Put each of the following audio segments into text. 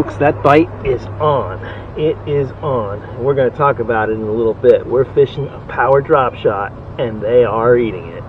folks, that bite is on. It is on. We're going to talk about it in a little bit. We're fishing a power drop shot, and they are eating it.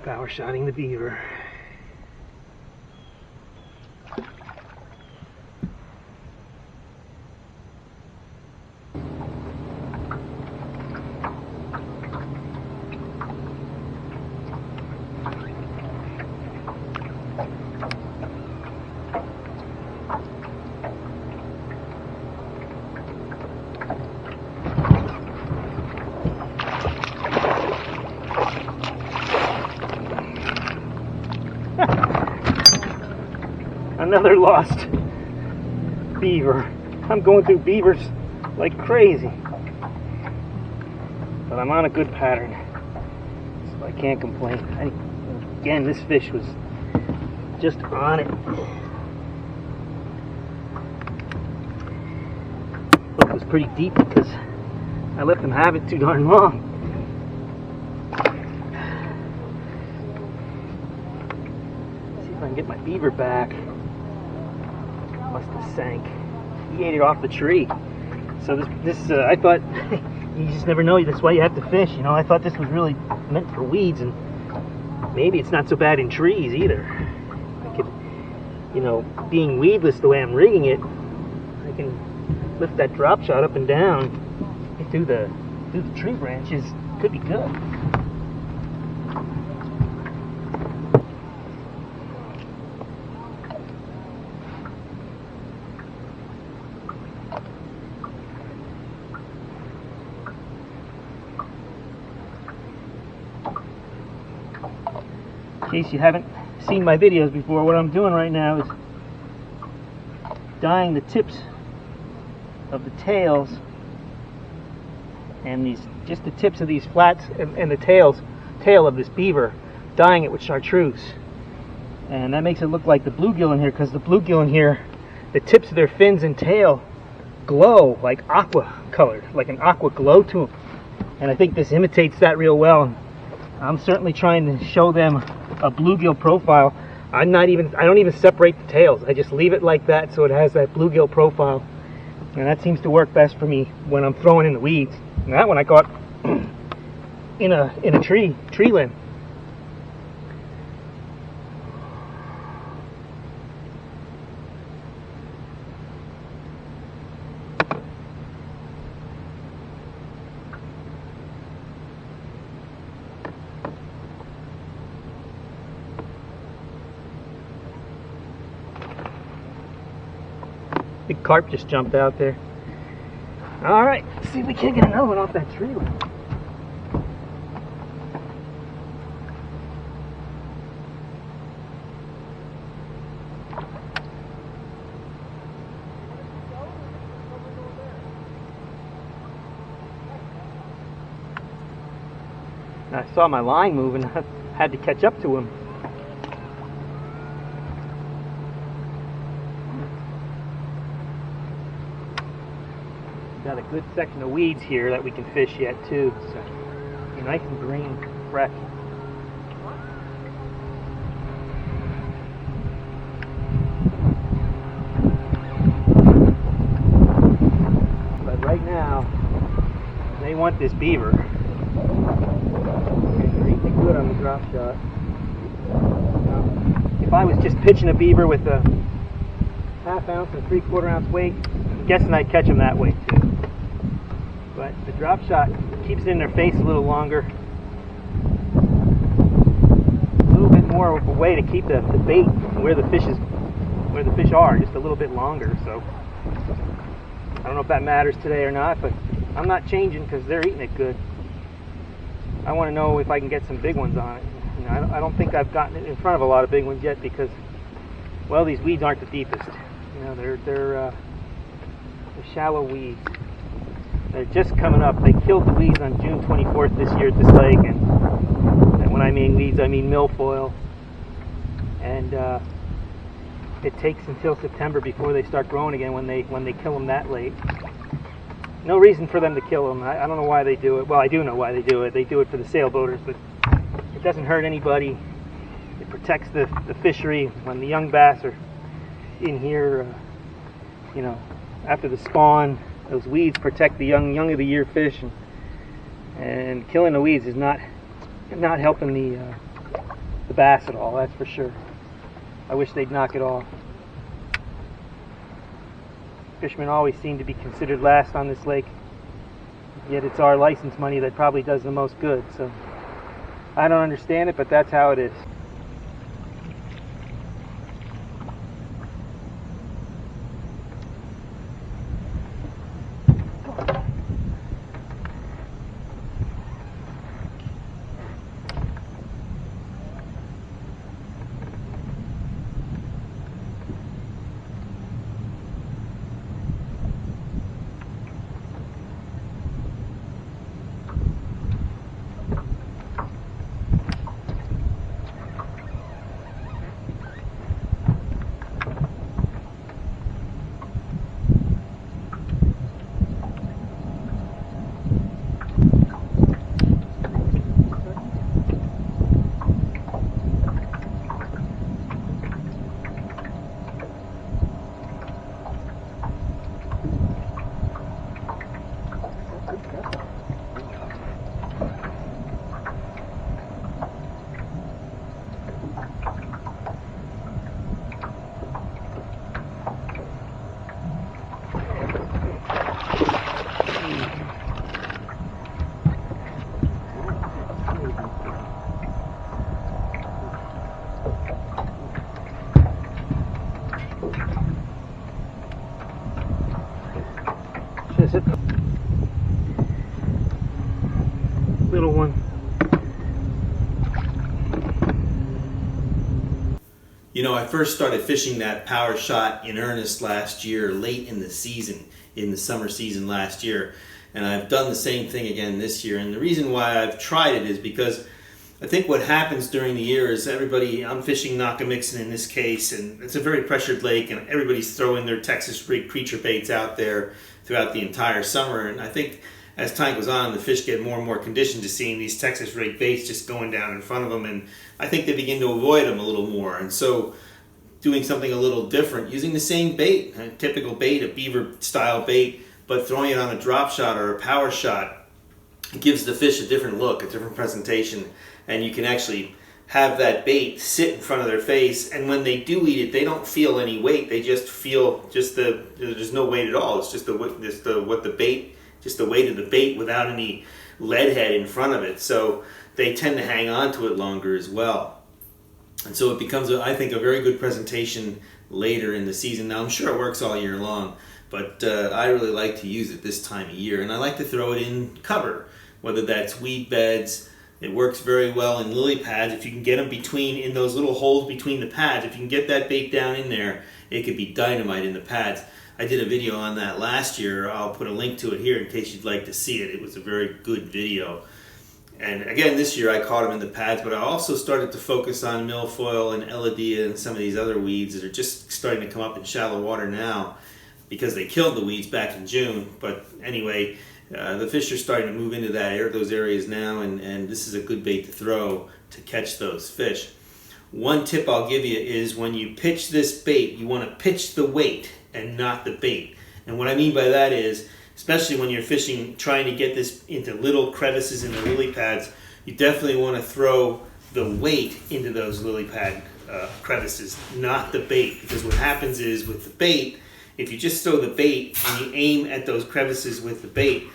Power shotting the beaver. Another lost beaver. I'm going through beavers like crazy, but I'm on a good pattern, so I can't complain. Again, this fish was just on it. It was pretty deep because I let them have it too darn long. Let's see if I can get my beaver back. Must have sank. He ate it off the tree. So this I thought, you just never know. That's why you have to fish. You know, I thought this was really meant for weeds, and maybe it's not so bad in trees either. I could, you know, being weedless the way I'm rigging it, I can lift that drop shot up and down through the tree branches. Could be good. In case you haven't seen my videos before, what I'm doing right now is dyeing the tips of the tails and just the tips of these flats and the tail of this beaver, dyeing it with chartreuse, and that makes it look like the bluegill in here, because the bluegill in here, the tips of their fins and tail glow like aqua colored, like an aqua glow to them, and I think this imitates that real well. I'm certainly trying to show them a bluegill profile. I don't even separate the tails. I just leave it like that so it has that bluegill profile. And that seems to work best for me when I'm throwing in the weeds. And that one I caught in a tree limb. Big carp just jumped out there. Alright, let's see if we can't get another one off that tree limb. I saw my line moving. I had to catch up to him. Got a good section of weeds here that we can fish yet too. So nice and green, fresh. But right now, they want this beaver. if I was just pitching a beaver with a ½ ounce and 3/4 ounce weight, I'm guessing I'd catch them that way too. But the drop shot keeps it in their face a little longer. A little bit more of a way to keep the bait where the fish are, just a little bit longer. So I don't know if that matters today or not, but I'm not changing because they're eating it good. I want to know if I can get some big ones on it. You know, I don't think I've gotten it in front of a lot of big ones yet because, well, these weeds aren't the deepest. You know, they're shallow weeds. They're just coming up. They killed the weeds on June 24th this year at this lake, and when I mean weeds, I mean milfoil. And it takes until September before they start growing again when they kill them that late. No reason for them to kill them. I don't know why they do it. Well, I do know why they do it. They do it for the sailboaters, but it doesn't hurt anybody. It protects the fishery when the young bass are in here. You know, after the spawn, those weeds protect the young of the year fish, and killing the weeds is not helping the bass at all. That's for sure. I wish they'd knock it off. Fishermen always seem to be considered last on this lake, yet it's our license money that probably does the most good. So I don't understand it, but that's how it is. Little one. You know, I first started fishing that power shot in earnest last year, late in the season, in the summer season last year. And I've done the same thing again this year. And the reason why I've tried it is because I think what happens during the year is I'm fishing Nakamixon in this case, and it's a very pressured lake, and everybody's throwing their Texas rig creature baits out there throughout the entire summer. And I think as time goes on, the fish get more and more conditioned to seeing these Texas rig baits just going down in front of them, and I think they begin to avoid them a little more. And so doing something a little different, using the same bait, a typical bait, a beaver style bait, but throwing it on a drop shot or a power shot, gives the fish a different look, a different presentation, and you can actually have that bait sit in front of their face, and when they do eat it, they don't feel any weight. They just feel there's no weight at all. It's just the weight of the bait without any lead head in front of it. So they tend to hang on to it longer as well. And so it becomes, I think, a very good presentation later in the season. Now, I'm sure it works all year long, but I really like to use it this time of year. And I like to throw it in cover, whether that's weed beds. It works very well in lily pads. If you can get them in those little holes between the pads, if you can get that bait down in there, it could be dynamite in the pads. I did a video on that last year. I'll put a link to it here in case you'd like to see it. It was a very good video. And again, this year I caught them in the pads, but I also started to focus on milfoil and elodea and some of these other weeds that are just starting to come up in shallow water now because they killed the weeds back in June. But anyway, the fish are starting to move into those areas now, and this is a good bait to throw to catch those fish. One tip I'll give you is when you pitch this bait, you want to pitch the weight and not the bait. And what I mean by that is, especially when you're fishing, trying to get this into little crevices in the lily pads, you definitely want to throw the weight into those lily pad crevices, not the bait. Because what happens is with the bait, if you just throw the bait and you aim at those crevices with the bait,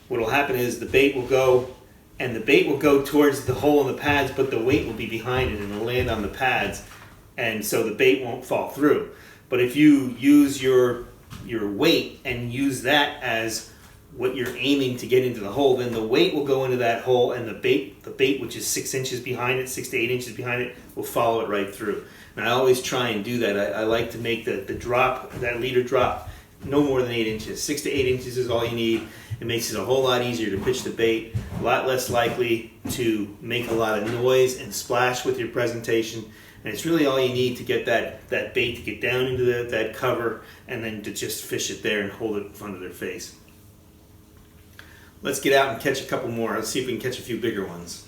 what will happen is the bait will go, and the bait will go towards the hole in the pads, but the weight will be behind it and it'll land on the pads, and so the bait won't fall through. But if you use your weight and use that as what you're aiming to get into the hole, then the weight will go into that hole, and the bait, which is 6 inches behind it, 6 to 8 inches behind it, will follow it right through. And I always try and do that. I like to make the drop, that leader drop, no more than 8 inches. 6 to 8 inches is all you need. It makes it a whole lot easier to pitch the bait, a lot less likely to make a lot of noise and splash with your presentation. And it's really all you need to get that bait to get down into that cover, and then to just fish it there and hold it in front of their face. Let's get out and catch a couple more. Let's see if we can catch a few bigger ones.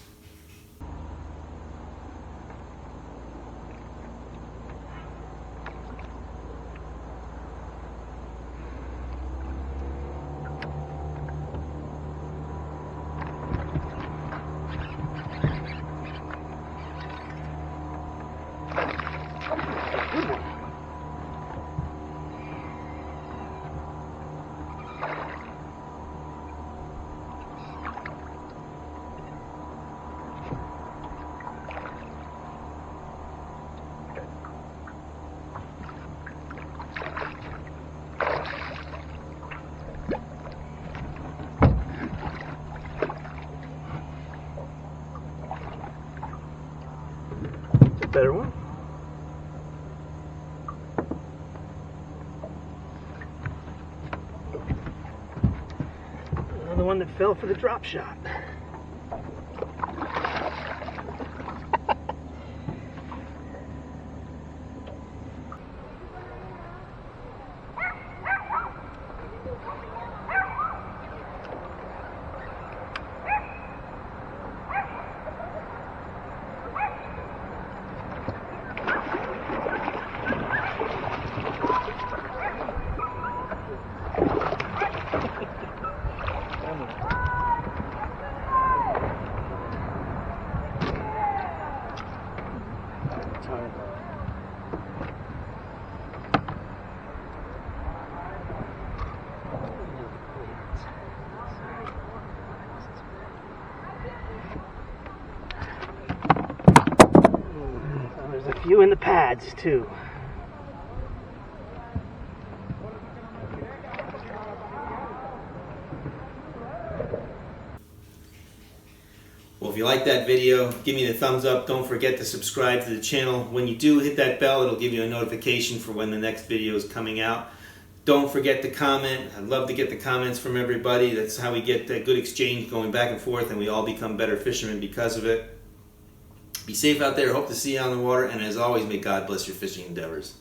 Better one. Another one that fell for the drop shot. There's a few in the pads too. Well, if you like that video, give me the thumbs up. Don't forget to subscribe to the channel. When you do, hit that bell. It'll give you a notification for when the next video is coming out. Don't forget to comment. I'd love to get the comments from everybody. That's how we get that good exchange going back and forth, and we all become better fishermen because of it. Be safe out there. Hope to see you on the water. And as always, may God bless your fishing endeavors.